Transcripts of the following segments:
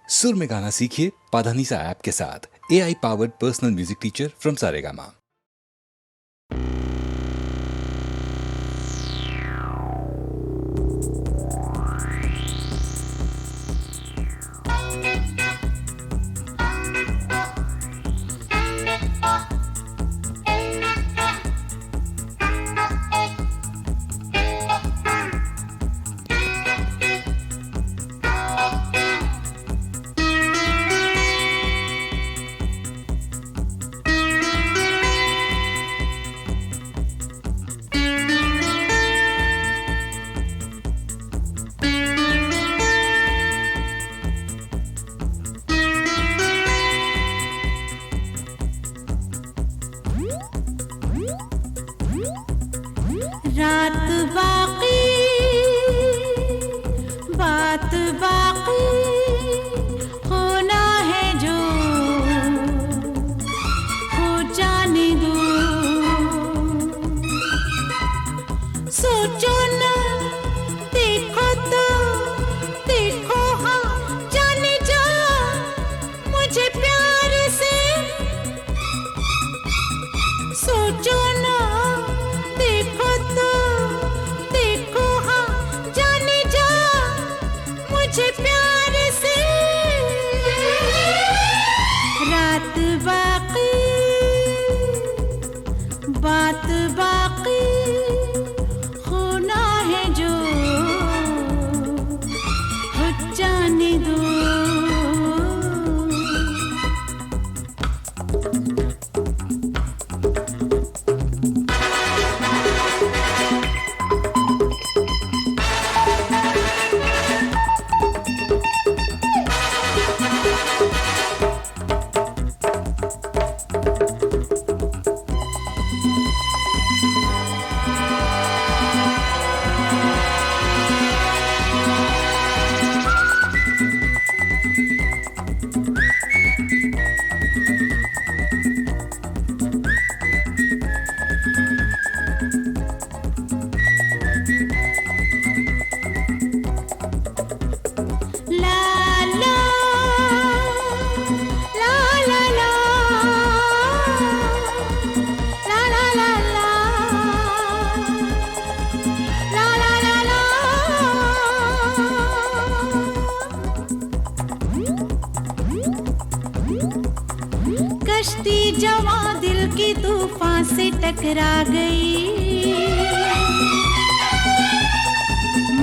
सुर में गाना सीखिए पाधानीसा ऐप के साथ। AI powered personal music teacher from Saregama. रात बाकी बात बाकी होना है जो हो जाने दो। सोचो ना देखो तो देखो हाँ जाने जा मुझे प्यार से। सोचो ना देखो तो देखो हाँ जाने जा मुझे प्यार से। रात बाकी बात बाकी होना है जो हो जाने दो। कश्ती जवां दिल की तूफान से टकरा गई।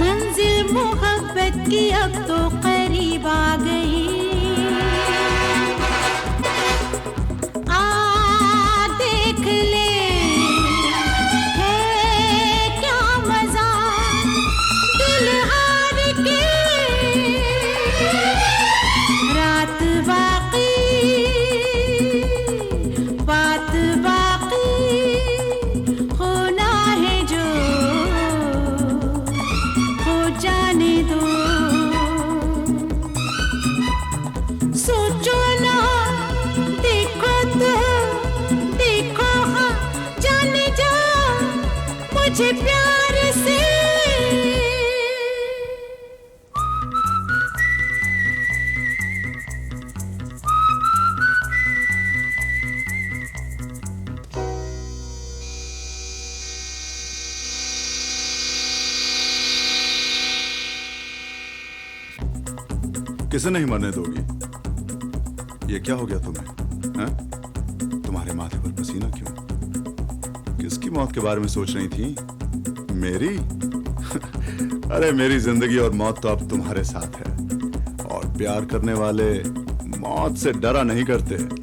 मंजिल मोहब्बत की अब तो करीब आ गई। आ देख ले है क्या मजा दिल हार के। रात बाकी बात बाकी होना है जो हो जाने दो। सोचो ना देखो तो देखो हाँ जाने जा मुझे प्यार से। किसे नहीं मरने दोगी? ये क्या हो गया तुम्हें? हैं? तुम्हारे माथे पर पसीना क्यों? किसकी मौत के बारे में सोच रही थी? मेरी? अरे मेरी जिंदगी और मौत तो अब तुम्हारे साथ है। और प्यार करने वाले मौत से डरा नहीं करते।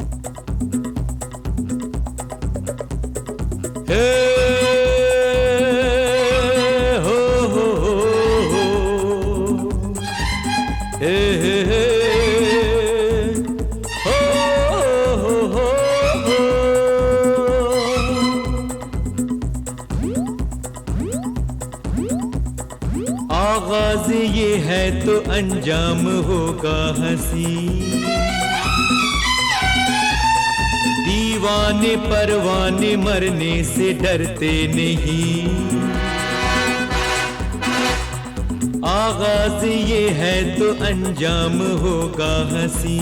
आगाज ये है तो अंजाम होगा हंसी। दीवाने परवाने मरने से डरते नहीं। आगाज ये है तो अंजाम होगा हंसी,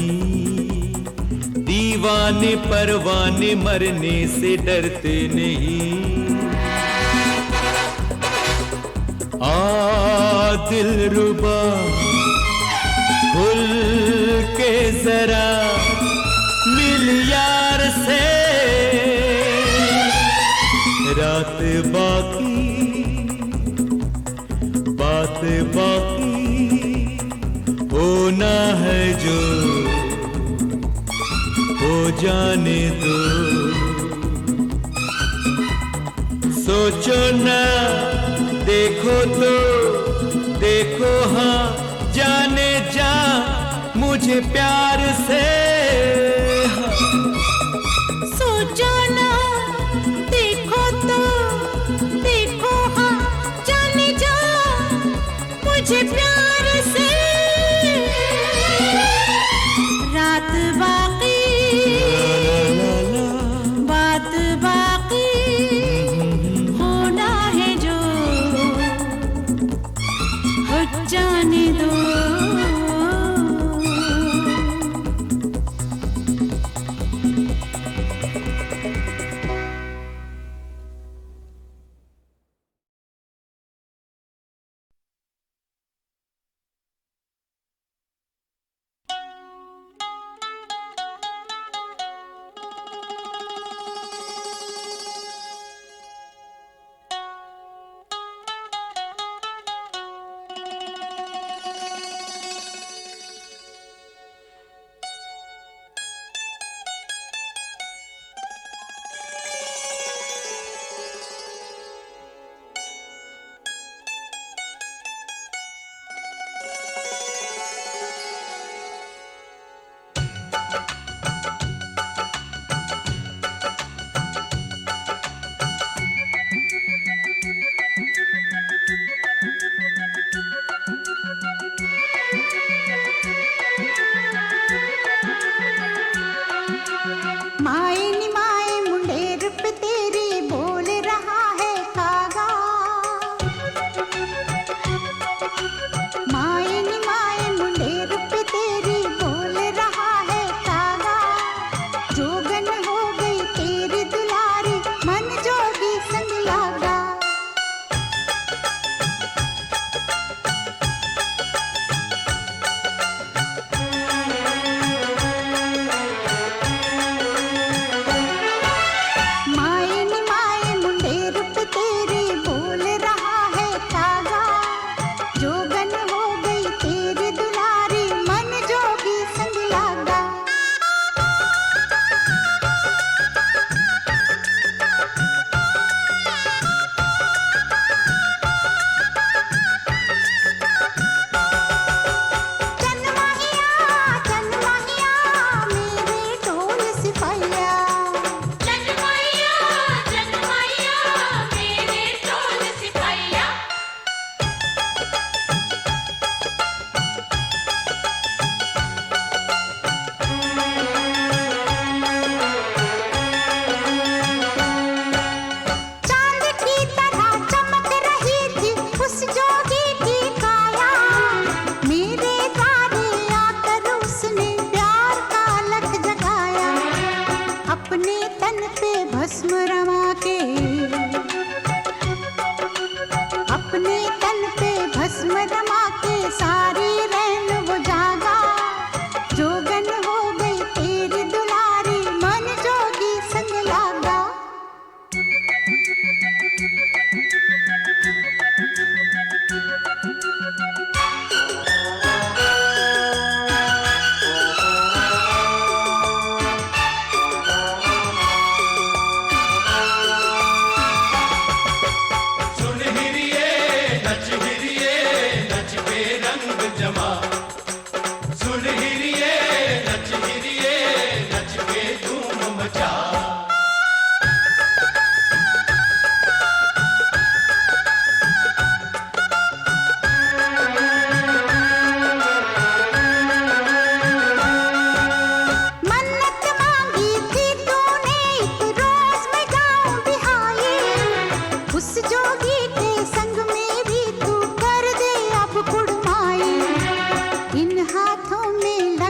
दीवाने परवाने मरने से डरते नहीं। दिलरुबा खुल के जरा मिल यार से, रात बाकी बात बाकी होना है जो हो जाने दो। सोचो ना देखो तो देखो हाँ जाने जा मुझे प्यार से। सोचो ना देखो तो देखो हाँ जाने जा मुझे प्यार से। रात बाकी बात बाकी होना है जो हो जाने दो।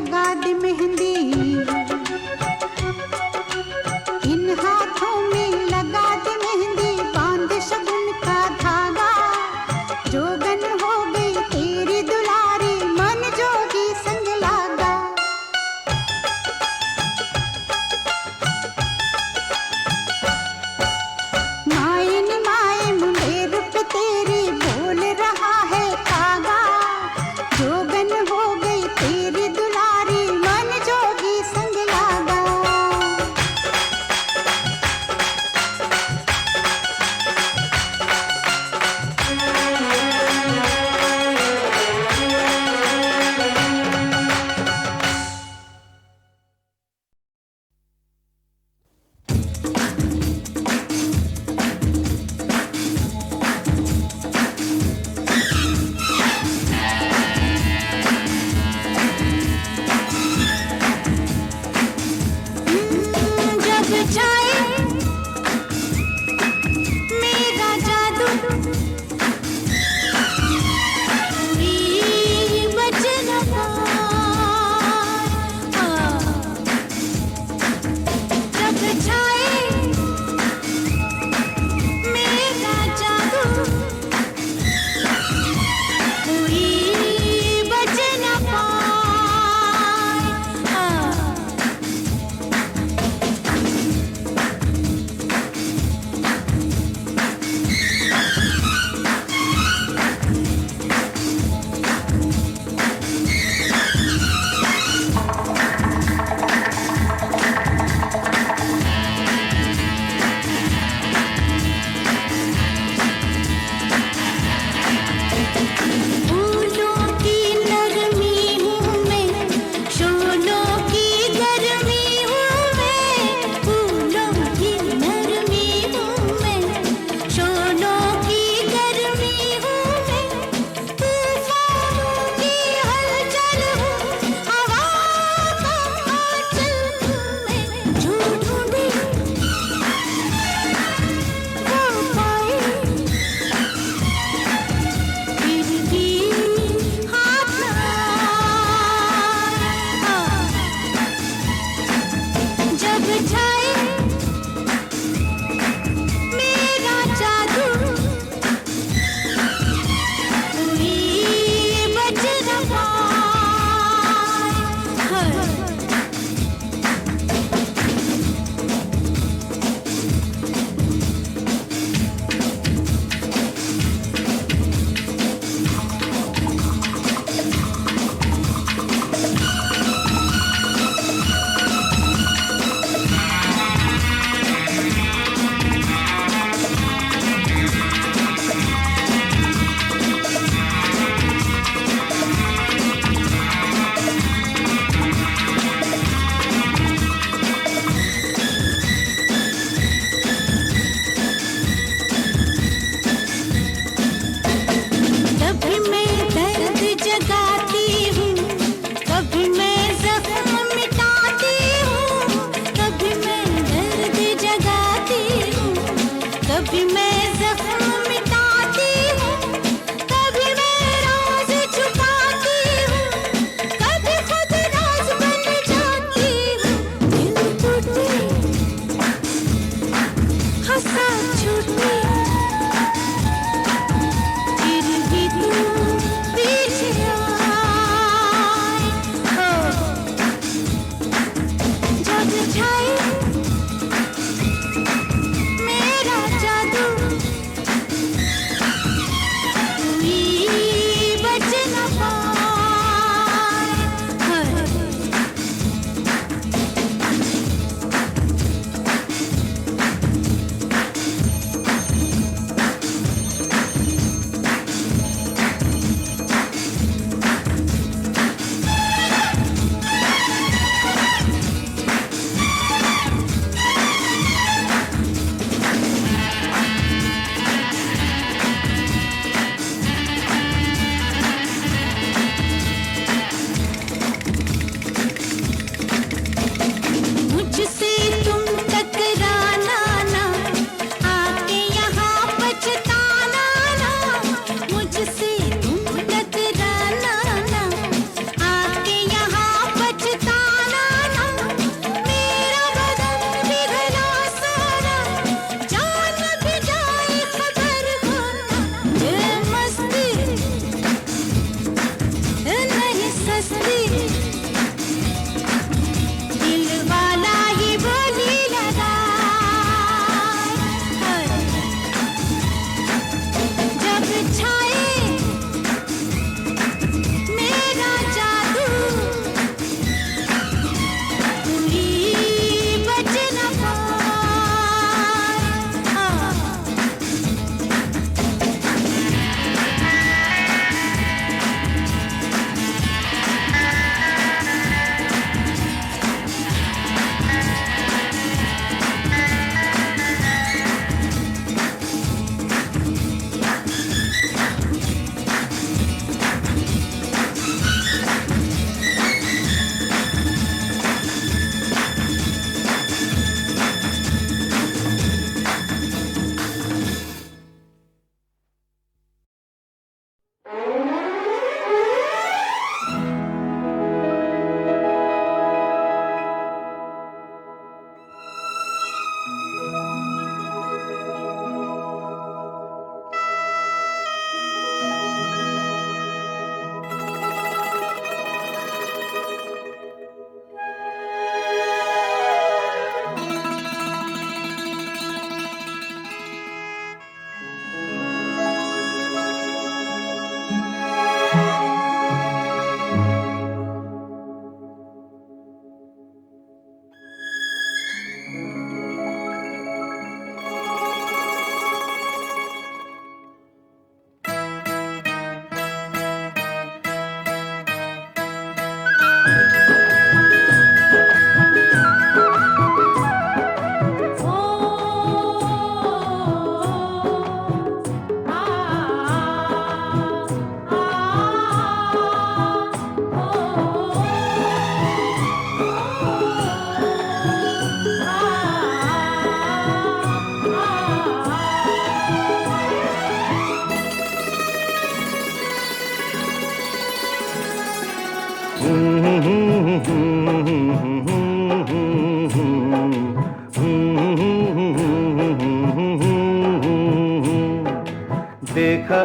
लगा दे मेहंदी, इन हाथों में लगा दे मेहंदी, बांध शगुन का धागा, जोगन हो गई तेरी दुलारी, मन जोगी संग लागा। माए नी माए मुंडेर पे तेरी बोल रहा है कागा, जोगन हो गई तेरी दुलारी, मन जोगी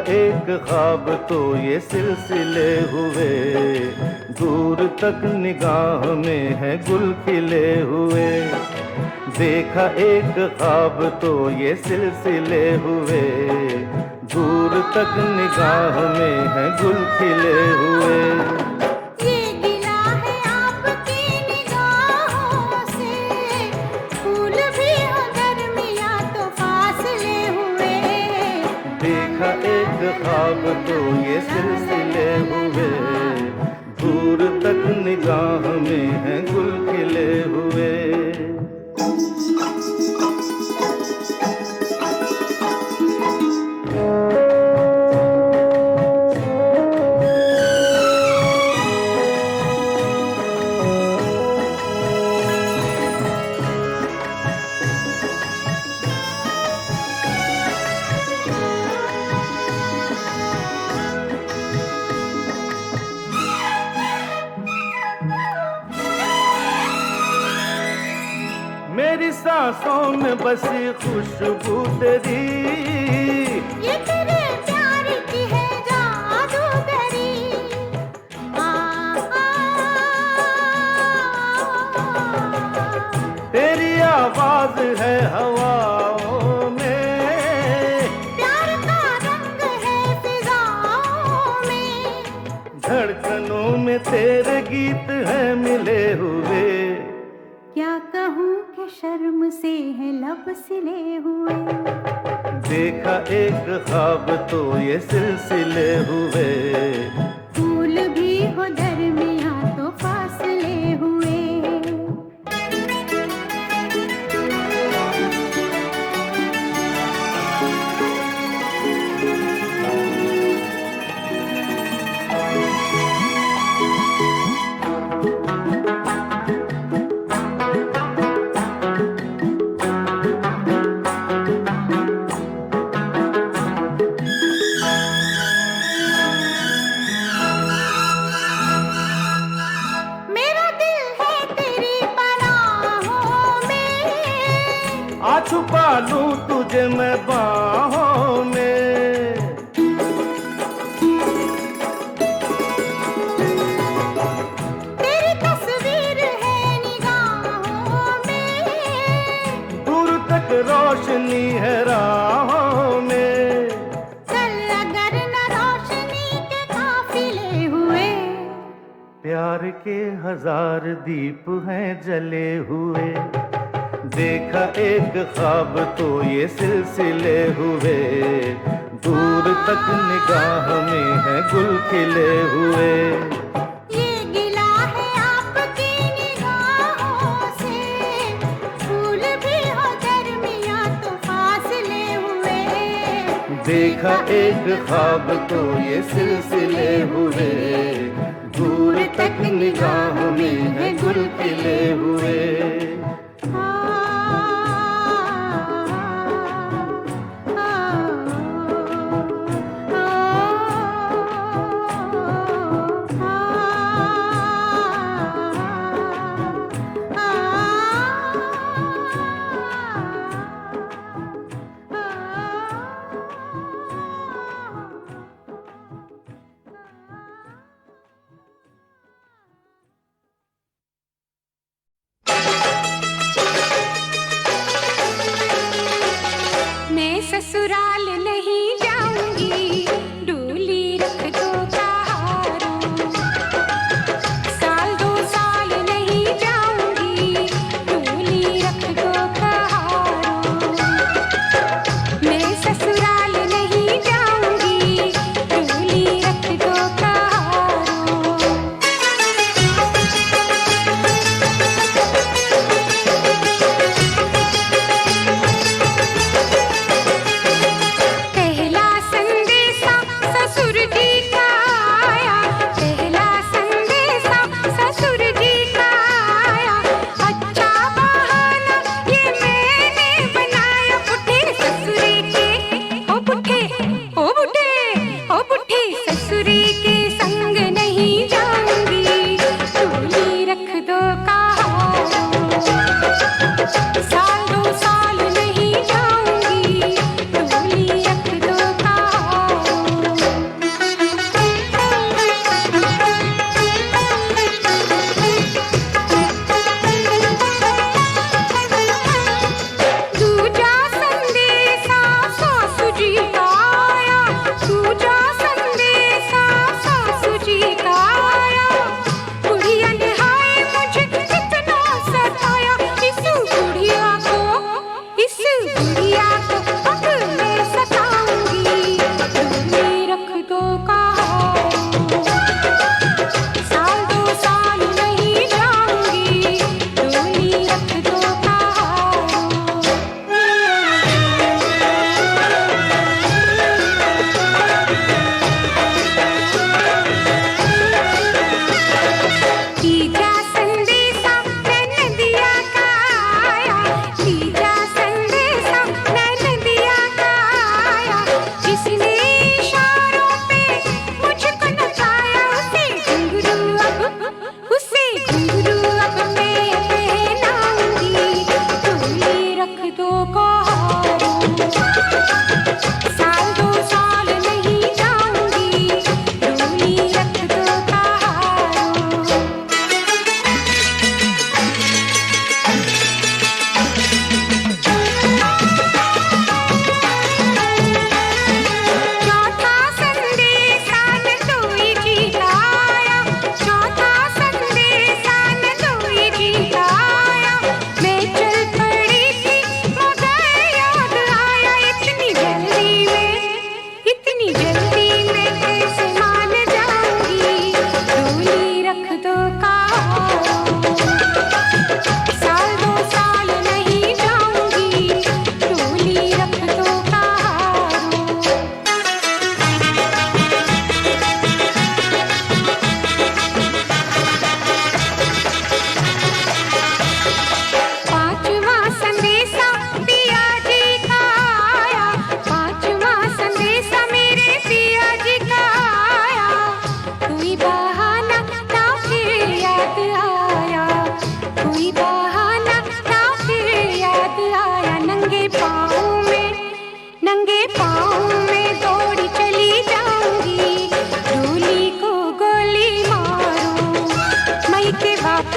एक ख्वाब तो ये सिलसिले हुए, दूर तक निगाह में है गुल खिले हुए। देखा एक ख्वाब तो ये सिलसिले हुए, दूर तक निगाह में है गुल खिले हुए। ये गिला है आपकी निगाहों से, फूल भी हो दरमियां तो फासले हुए। देखा एक ख्वाब तो ये सिलसिले हुए, दूर तक निगाह में है गुल खिले हुए। मेरी सांसों में बसी खुशबू तेरी, ये तेरे प्यार की है जादूगरी। आ, तेरी आवाज है हवाओं में, प्यार का रंग है फिजाओं में। धड़कनों में तेरे गीत हैं मिले हुए। क्या कहूँ कि शर्म से है लब सिले हुए। देखा एक ख्वाब तो ये सिलसिले हुए, फूल भी हो दरमियां तो फासले हुए। मेरा दिल है तेरी पनाहों में, आ छुपा लूं तुझे मैं बाहों में। तेरी तस्वीर है निगाहों में। दूर तक रोशनी है राहों में। कल अगर न रोशनी के काफिले हुए। प्यार के हजार दीप हैं जले हुए। देखा एक ख्वाब तो ये सिलसिले हुए, दूर तक निगाह में है गुल खिले हुए। ये गिला है आपकी निगाहों से, फूल भी हो दरमियां तो फासले हुए। देखा एक ख्वाब तो ये सिलसिले हुए, दूर तक निगाह में है गुल खिले हुए। मैं ससुराल नहीं जाऊंगी, डोली रख दो कहारों। साल दो साल नहीं जाऊंगी, डोली रख दो कहारों। मैं ससुराल नहीं जाऊंगी, डोली रख दो कहारों। पहला संदेशा ससुर जी का आया, पहला संदेशा ससुर जी का आया। अच्छा बहाना ये मैंने बनाया, बुढ़े ससुरी के ओ बुढ़े ओ बुढ़े ओ बुढ़े ससुरी के संग नहीं जाऊंगी, डोली रख दो कहारों। साल दो साल नहीं जाऊंगी, डोली रख दो कहारों।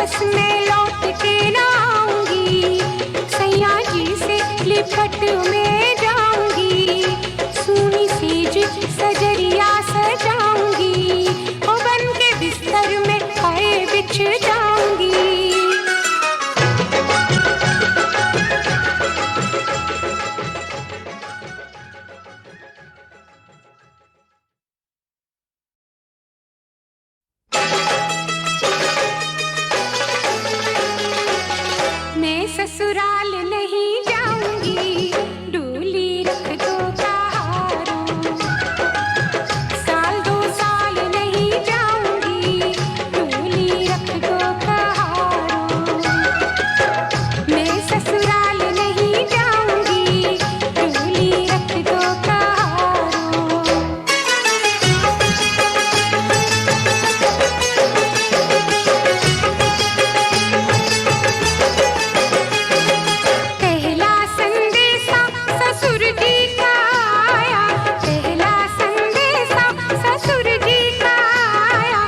वापस मैं लौट के ना आऊंगी, सैया जी से लिपट में जाऊंगी, सूनी सेज सजरिया सजाऊंगी, ओ बन के बिस्तर में खाए बिछ जाऊंगी। मैं ससुराल नहीं जाऊंगी, डोली रख दो कहारों, साल दो साल नहीं जाऊंगी, डोली रख दो कहारों। मैं ससुराल नहीं जाऊंगी, डोली रख दो कहारों। पहला संदेशा ससुर जी का आया, पहला संदेशा ससुर जी का आया,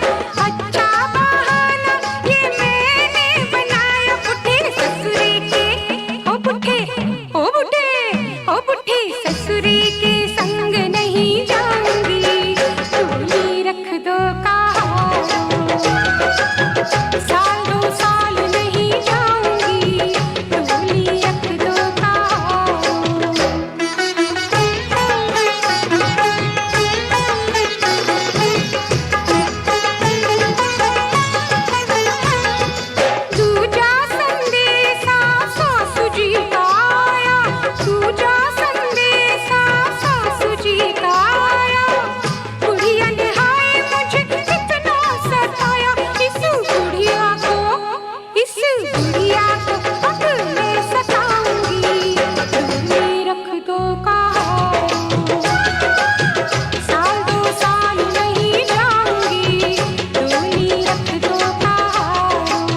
अच्छा बहाना ये मैंने बनाया, बुढ़े ससुरे के ओ बुढ़े ओ बुढ़े ओ बुढ़े ससुरे के संग नहीं जाऊंगी, डोली रख दो कहारों, साल दो साल नहीं जाऊंगी, डोली रख दो कहारों। दूजा संदेशा सासू जी का आया, दूजा संदेशा सासू जी का आया, बुढ़िया ने हाय मुझे कितना सताया, इस बुढ़िया को अब मैं सताऊंगी, डोली रख दो कहारों, साल दो साल नहीं जाऊंगी, डोली रख दो कहारों।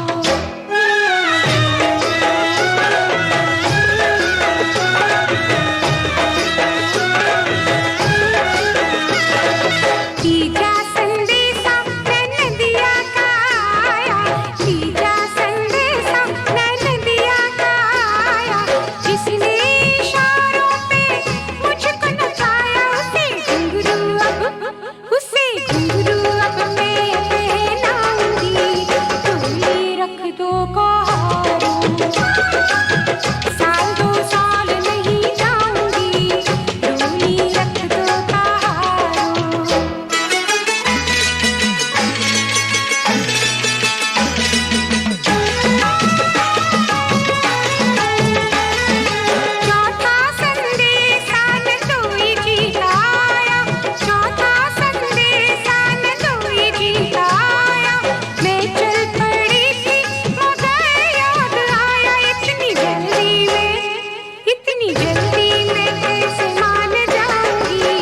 तीजा संदेशा नदिया का आया, तीजा संदेशा नदिया का आया, जिसने इशारों पे मुझको नचाया, उसे घुंघरू अब मैं पहनाऊंगी, डोली रख दो कहारों, साल दो साल नहीं जाऊंगी, डोली रख दो कहारों। चौथा संदेशा नदोई जी का आया, चौथा संदेशा नदोई जी का आया, मैं चल पड़ी थी मगर याद आया, इतनी जल्दी में कैसे मान जाऊंगी,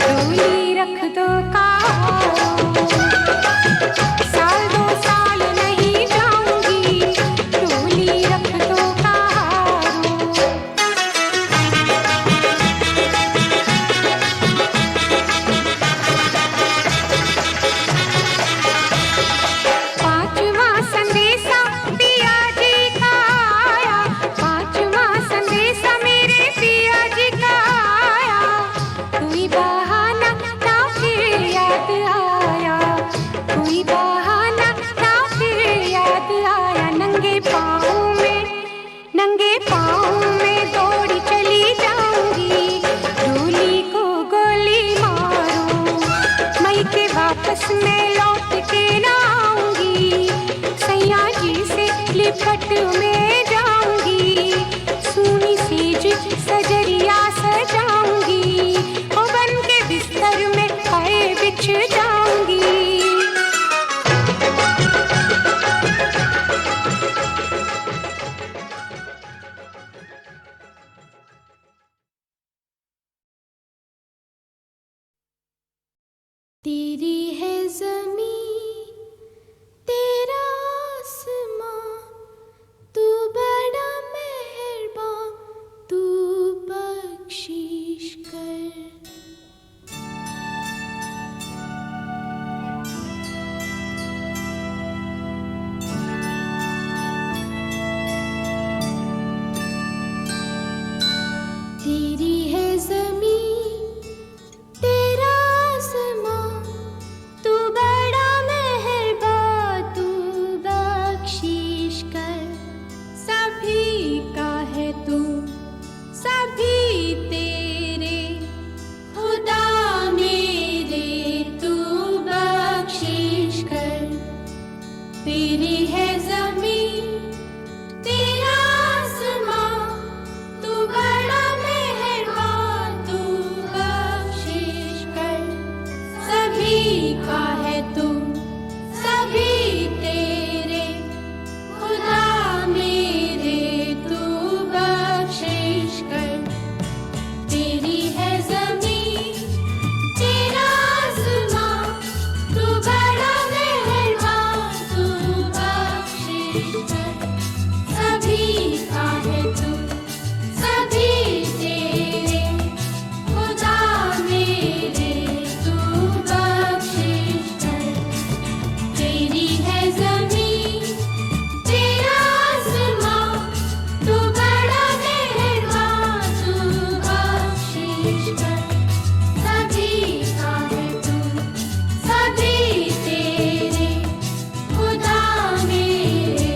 डोली रख दो कहारों, साल दो साल नहीं जाऊंगी, डोली रख दो कहारों। पांचवा संदेशा पिया जी का आया, पांचवा संदेशा मेरे पिया जी का आया, कोई बहाना ना फिर याद आया, कोई बहाना ना फिर याद आया, नंगे पाँव में दौड़ी चली जाऊंगी, डोली को गोली मारो, मई के वापस मैं लौट के ना आऊंगी, सैया जी से लिपट में जाऊंगी, सूनी सेज सजरिया सजाऊंगी, ओ बन के बिस्तर में खाए बिछ जाऊंगी। तेरी है ज़मीं तेरा आसमां, तू बड़ा मेहरबान, तू बख्शिश कर। बख्शिश कर, सभी का है तू, सभी तेरे, खुदा मेरे तू बख्शिश कर। तेरी है ज़मीं, तेरा आसमां, तू बड़ा मेहरबान, तू बख्शिश कर, सभी का है तू, सभी तेरे, खुदा मेरे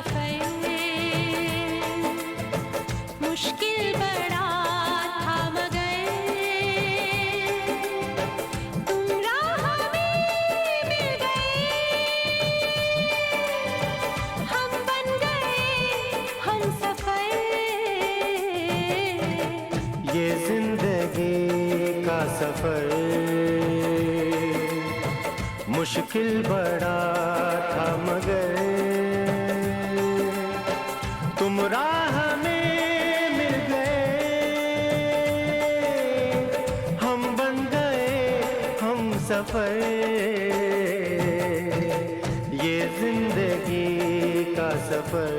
सफर मुश्किल बड़ा था मगर तुम राह में मिल गए, हम बन गए हम सफर। ये जिंदगी का सफर मुश्किल बड़ा था मगर तुम राह में मिल गए, हम बन गए हम सफर। ये जिंदगी का सफर।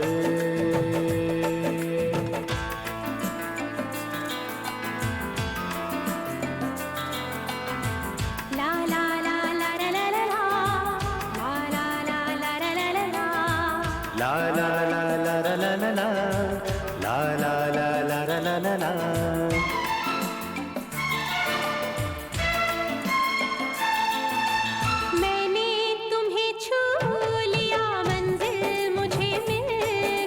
ला ला ला ला ला ला ला ला, ला ला ला ला ला ला ला ला। मैंने तुम्हें छू लिया मंजिल मुझे मिल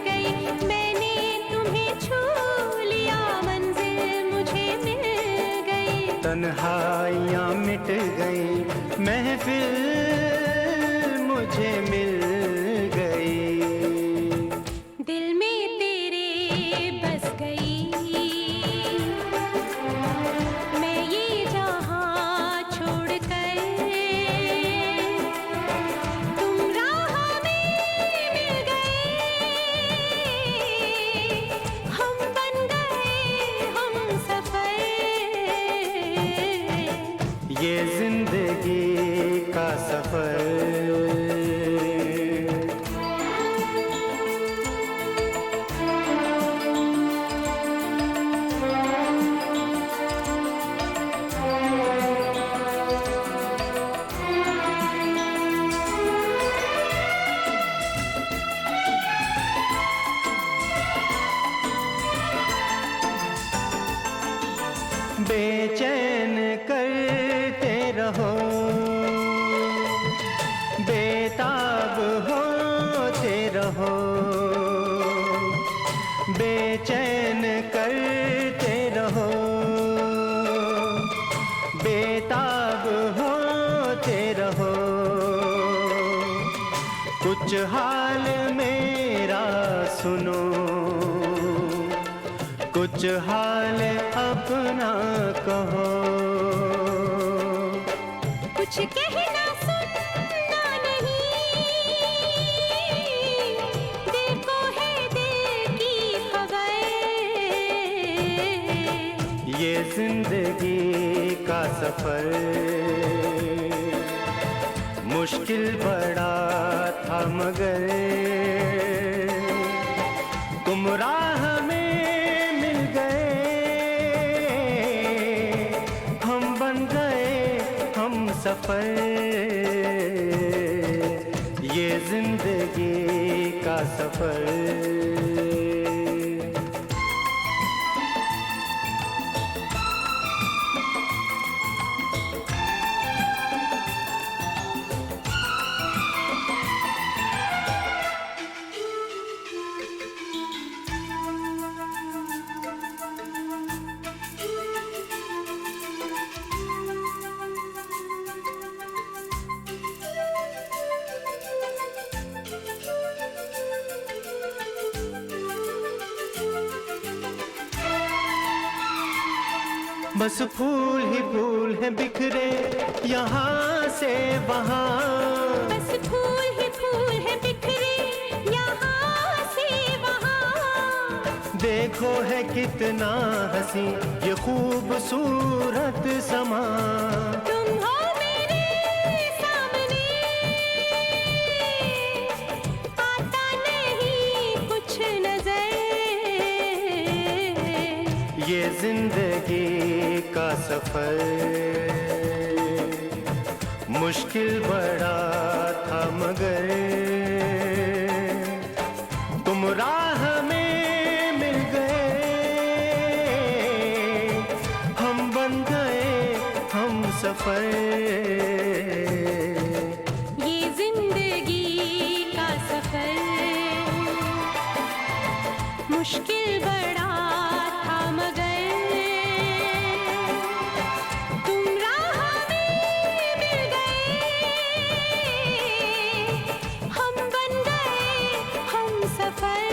गई, मैंने तुम्हें छू लिया मंजिल मुझे मिल गई। तन्हाइयाँ मिट गई महफिल मुझे मिल गई, दिल में तेरे बस गई मैं ये जहां छोड़कर, तुम राह में मिल गए, हम बन गए हम सफर। ये जिंदगी का सफर। बेचैन करते रहो, बेताब होते रहो, बेचैन करते रहो, बेताब होते रहो। कुछ हाल मेरा सुनो, कुछ हाल अपना कहो, कुछ कहना सुनना नहीं, दिल को है दिल की खबर। ये जिंदगी का सफर मुश्किल बड़ा था मगर तुम राह में मिल गए, हम बन गए हम सफर। ये जिंदगी का सफर। बस फूल ही फूल हैं बिखरे यहाँ से वहाँ, बस फूल ही फूल है बिखरे यहाँ से वहाँ। देखो है कितना हंसी ये खूबसूरत समा, तुम हो मेरे सामने आता नहीं कुछ नजर। ये जिंदगी का सफर मुश्किल बड़ा था मगर तुम राह में मिल गए, हम बन गए हम सफर। ये जिंदगी का सफर मुश्किल बड़ा था मगर तुम राह में मिल गए, हम बन गए हम सफर।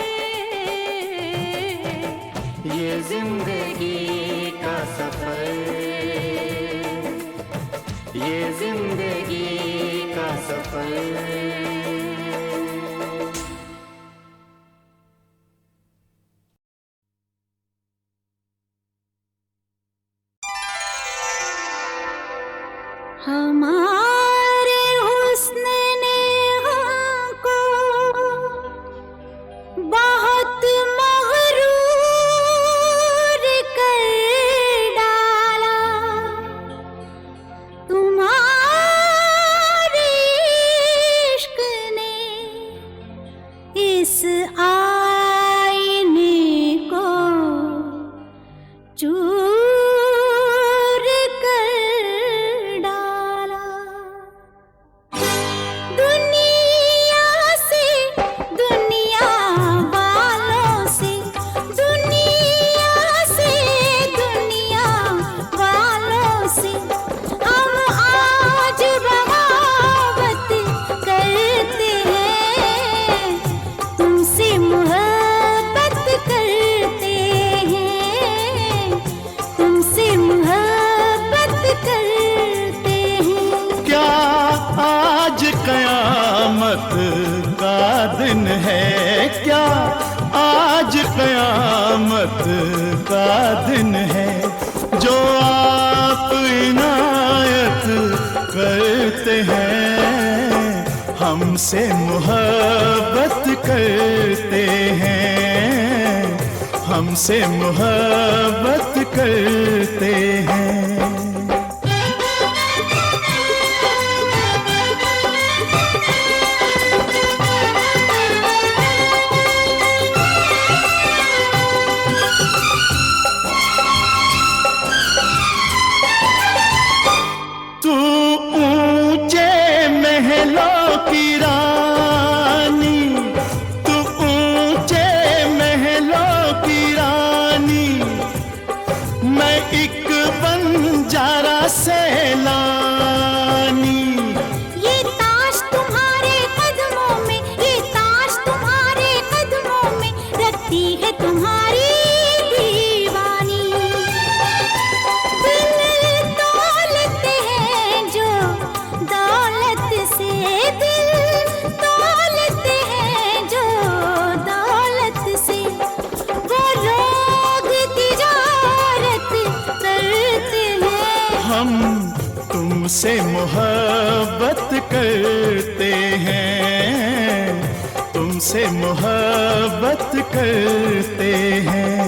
ये जिंदगी का सफर, ये जिंदगी का सफर। हमारे हुस्न ने हमको बहुत मगरूर कर डाला, तुम्हारे इश्क ने इस आईने को चूर कर डाला। दुनिया से दुनिया वालों से, दुनिया से दुनिया वालों से हम आज बगावत करते हैं, तुमसे मोहब्बत करते हैं, तुमसे मोहब्बत करते हैं। क्या आज कयामत का दिन है, क्या आज कयामत का दिन है, जो आप इनायत करते हैं, हमसे मोहब्बत करते हैं, हमसे मोहब्बत करते हैं। तू ऊंचे महलों की रानी, तू ऊंचे महलों की रानी, मैं एक बंजारा सैलानी। ये ताश तुम्हारे कदमों में, ये ताश तुम्हारे कदमों में रखती है तुम्हारी दीवानी। दिल दौलत है जो दौलत से, दिल दौलत है जो दौलत से, वो लोग तिजारत करते हैं। हम तुमसे मोहब्बत करते हैं, तुमसे मोहब्बत करते हैं।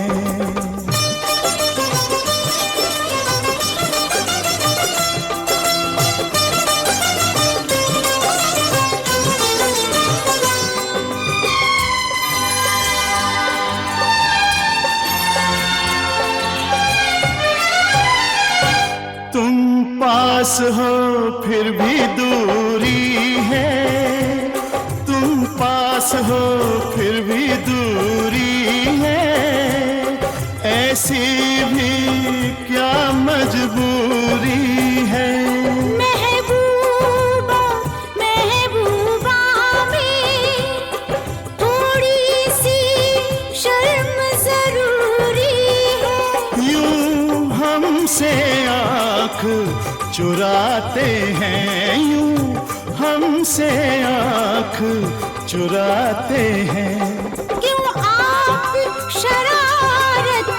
तुम पास हो फिर भी दूरी है, तुम पास हो फिर भी दूरी है, ऐसी भी क्या मजबूरी है। महबूबा महबूबा में थोड़ी सी शर्म जरूरी है। यूं हमसे आँख चुराते हैं, यूं हमसे आँख चुराते हैं। क्यों आप शरारत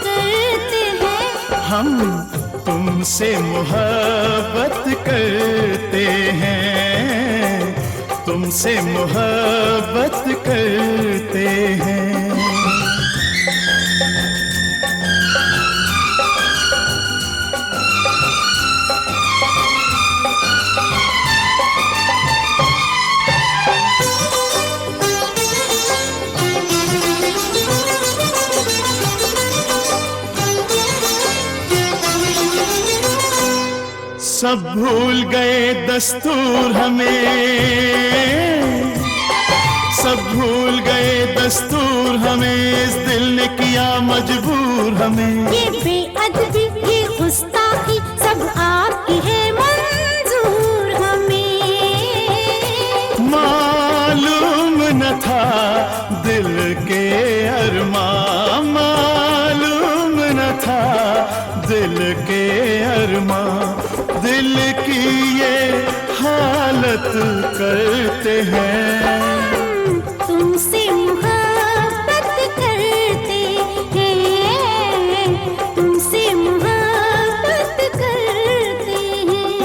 करते हैं? हम तुमसे मोहब्बत करते हैं, तुमसे मोहब्बत करते हैं। सब भूल गए दस्तूर हमें, सब भूल गए दस्तूर, हमें इस दिल ने किया मजबूर हमें। ये बेअदबी ये गुस्ताखी सब आपकी है मंजूर हमें। मालूम न था दिल के अरमां, मालूम न था दिल के अरमां, दिल की ये हालत करते हैं। तुमसे मोहब्बत करते हैं, तुमसे मोहब्बत करते हैं।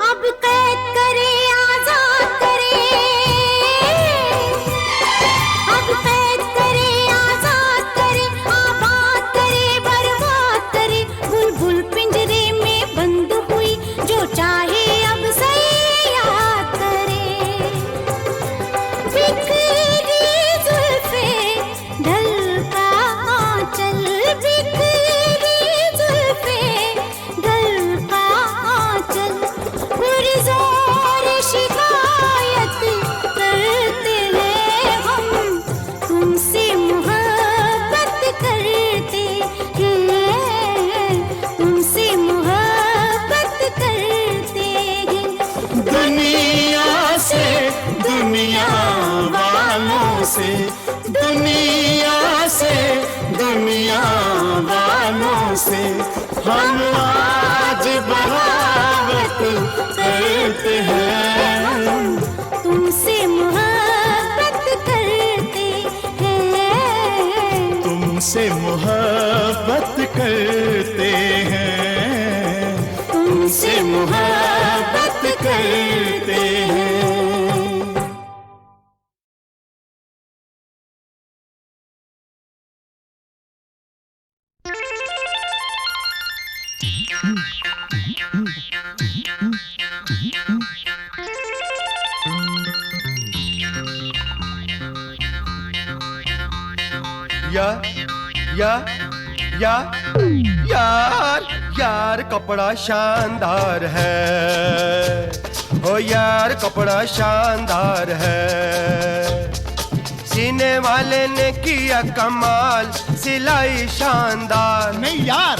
अब कैद करे आजाद करे, अब कैद करे आजाद करे, आबाद करे बर्बाद करे। बुलबुल पिंजरे में बंद हुई जो चाहे अब सही याद करे। बिखरी जुल्फे ढलका आंचल, बिखरी जुल्फे ढलका आंचल, पुरज़ोर शिकायत करते हैं हम, तुमसे मोहब्बत करते हैं, तुमसे मोहब्बत करते हैं। दुनिया से दुनिया वालों से, दुनिया से दुनिया वालों से हम आज बगावत करते हैं। तुमसे मोहब्बत करते हैं, तुमसे मोहब्बत करते हैं, तुमसे मोहब्बत करते हैं। यार कपड़ा शानदार है, ओ यार कपड़ा शानदार है। सीने वाले ने किया कमाल, सिलाई शानदार। नहीं यार,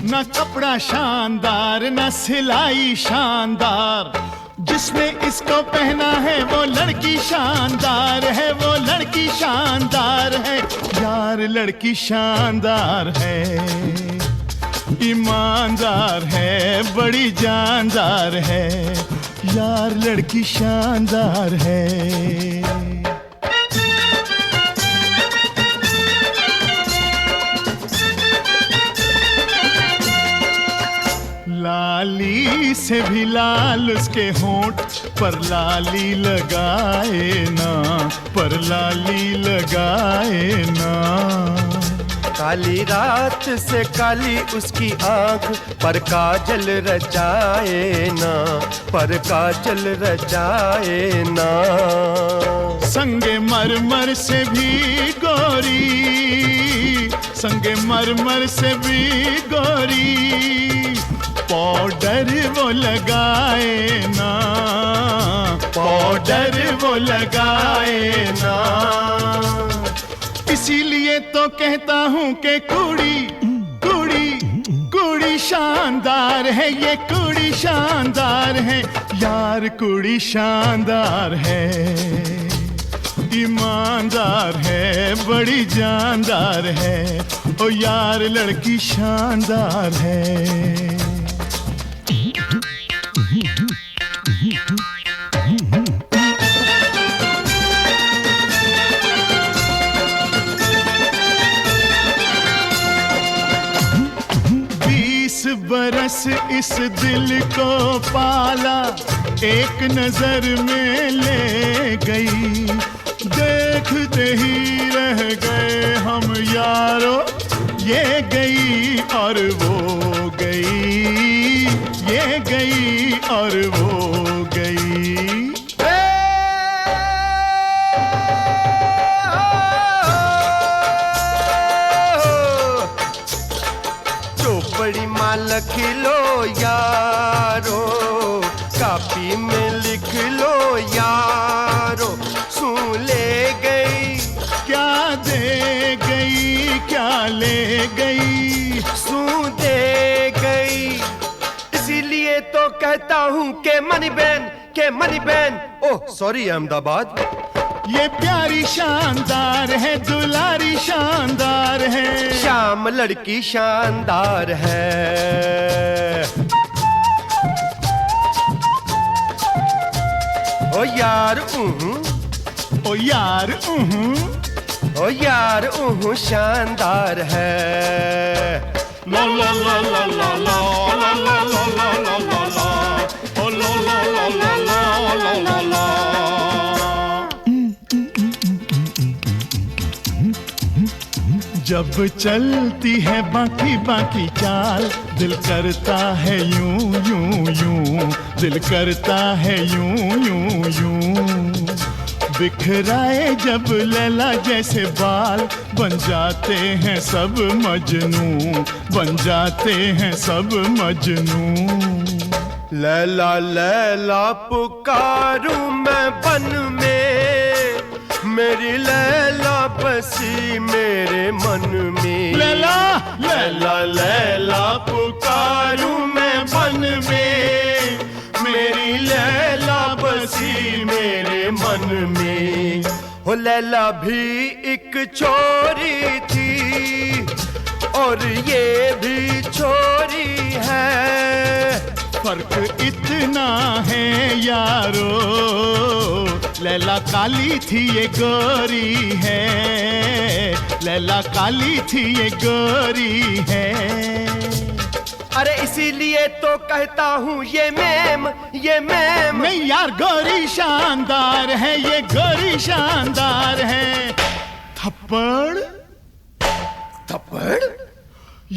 न कपड़ा शानदार न सिलाई शानदार, जिसने इसको पहना है वो लड़की शानदार है, वो लड़की शानदार है। यार लड़की शानदार है, ईमानदार है, बड़ी जानदार है। यार लड़की शानदार है। लाली से भी लाल उसके होंठ पर लाली लगाए ना, पर लाली लगाए ना। काली रात से काली उसकी आंख पर काजल रचाए ना, पर काजल रचाए ना। संगे मरमर से भी गोरी, संगे मरमर से भी गोरी, पाउडर वो लगाए ना, पाउडर वो लगाए ना। इसीलिए तो कहता हूँ कि कुड़ी कुड़ी कुड़ी शानदार है, ये कुड़ी शानदार है। यार कुड़ी शानदार है, ईमानदार है, बड़ी जानदार है। ओ यार लड़की शानदार है। बरस इस दिल को पाला, एक नजर में ले गई। देखते ही रह गए हम यारो, ये गई और वो गई, ये गई और वो गई। चौपड़ी माल खिलो यारो, कापी में लिख लो यारो, सुन ले गई क्या दे गई, क्या ले गई, सुन दे गई। इसीलिए तो कहता हूँ के money ban, oh sorry Ahmedabad. ये प्यारी शानदार है, दुलारी शानदार है, शाम लड़की शानदार है। ओ यार ओ यार ओ यार शानदार है। ला ला ला ला ला ला ला ला ला ला ला ला ला, ओ ला ला ला ला ला ला ला ला। जब चलती है बाकी बाकी चाल, दिल करता है यूं यूं यूं, दिल करता है यूं यूं यूं। बिखराए जब लैला जैसे बाल, बन जाते हैं सब मजनू, बन जाते हैं सब मजनू। लैला लैला पुकारूं मैं बन में, मेरी लैला बसी मेरे मन में। लैला लैला लैला पुकारूं मैं बन में, मेरी लैला बसी मेरे मन में। हो लैला भी एक छोरी थी और ये भी छोरी है, फर्क इतना है यारो, लैला काली थी ये गोरी है, लैला काली थी ये गोरी है। अरे इसीलिए तो कहता हूँ ये मैम नहीं यार, गोरी शानदार है, ये गोरी शानदार है। थप्पड़ थप्पड़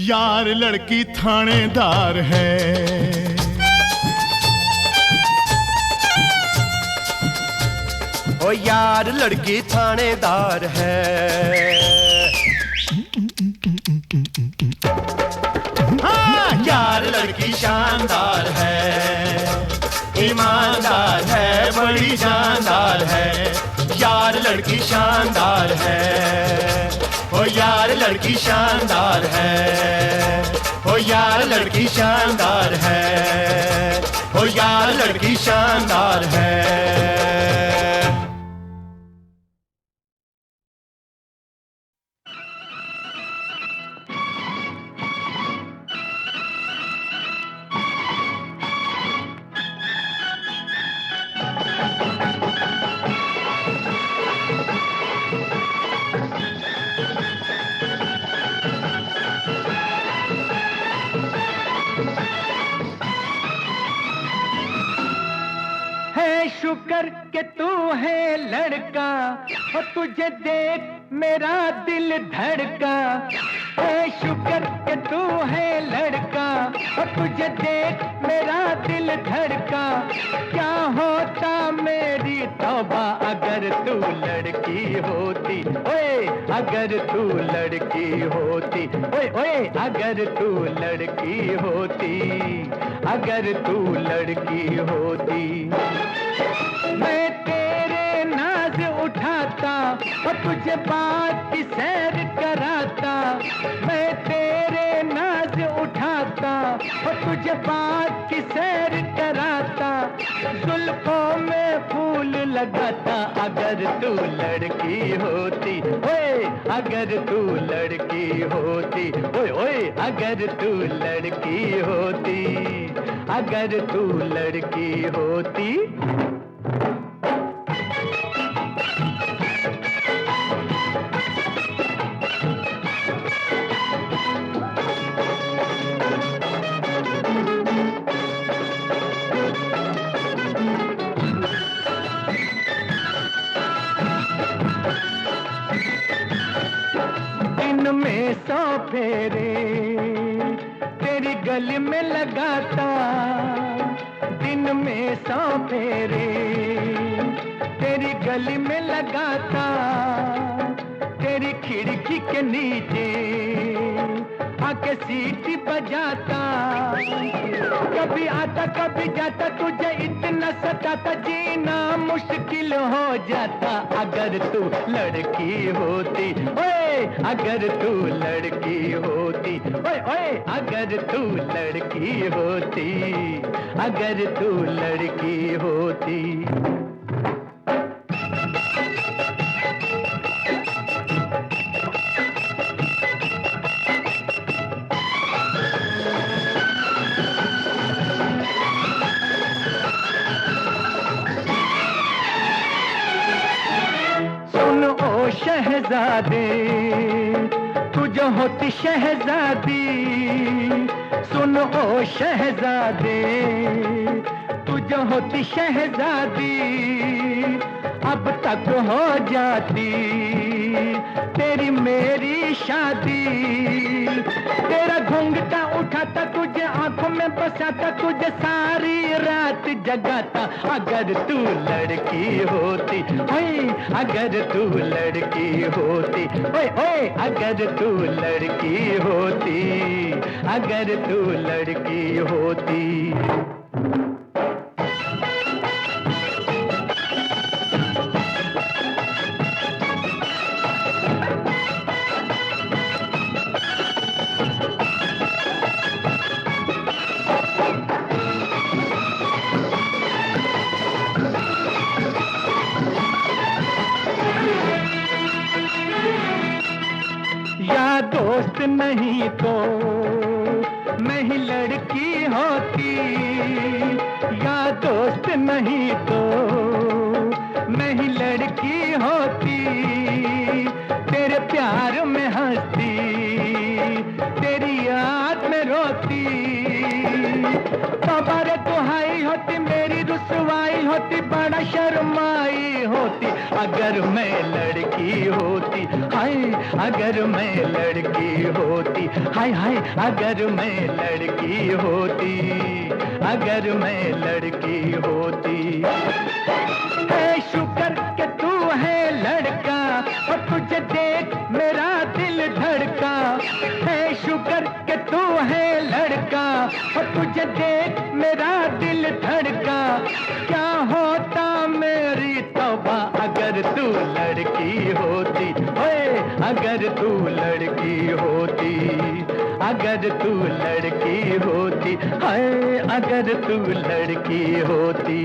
यार लड़की थानेदार है। ओ यार लड़की थानेदार है। हाँ यार लड़की शानदार है, ईमानदार है, बड़ी जानदार है। यार लड़की शानदार है, ओ यार लड़की शानदार है, ओ यार लड़की शानदार है, ओ यार लड़की शानदार है। शुक्र के तू है लड़का, और तुझे देख मेरा दिल धड़का। है शुक्र के तू है लड़का, और तुझे देख मेरा दिल धड़का। क्या होता मेरी तौबा अगर तू लड़की होती, ओए अगर तू लड़की होती, ओए ओए अगर तू लड़की होती, अगर तू लड़की होती। मैं तेरे नाज उठाता और तुझे बात की सैर कराता। मैं तेरे नाज उठाता और तुझे बात की सैर कराता। जुल्फों में फूल लगाता अगर तू लड़की होती, ओए अगर तू लड़की होती, ओए ओए अगर तू लड़की होती, अगर तू लड़की होती। 100 फेरे तेरी गली में लगाता, दिन में 100 फेरे तेरी गली में लगाता, तेरी खिड़की के नीचे आके सीटी बजाता, कभी आता कभी जाता, तुझे इतना सताता, जीना मुश्किल हो जाता। अगर तू लड़की होती, ओए अगर तू लड़की होती, ओए ओए अगर तू लड़की होती, अगर तू लड़की होती। शहजादे तू जो होती शहजादी, सुन ओ शहजादे तू जो होती शहजादी, अब तक हो जाती तेरी मेरी शादी। तेरा घूंघटा उठाता, तुझे आंखों में बसाता, तुझे सारी रात जगाता। अगर तू लड़की होती, ओए अगर तू लड़की होती, ओए ओए अगर तू लड़की होती, अगर तू लड़की होती। दोस्त नहीं तो मैं ही लड़की होती, या दोस्त नहीं तो मैं ही लड़की होती, तेरे प्यार में हंसती, तेरी याद में रोती। बाबा रे दुहाई होती, मेरी रुसवाई होती, बड़ा शर्माई होती। अगर मैं लड़की होती, हाय अगर मैं लड़की होती, हाय हाय अगर मैं लड़की होती, अगर मैं लड़की होती। है शुक्र कि तू है लड़का, और तुझे देख मेरा दिल धड़का। है शुक्र कि तू है लड़का, और तुझे देख मेरा दिल धड़का। क्या होता मेरी तौबा अगर तू लड़की होती, ओए अगर तू लड़की होती, अगर तू लड़की होती, हाय अगर तू लड़की होती।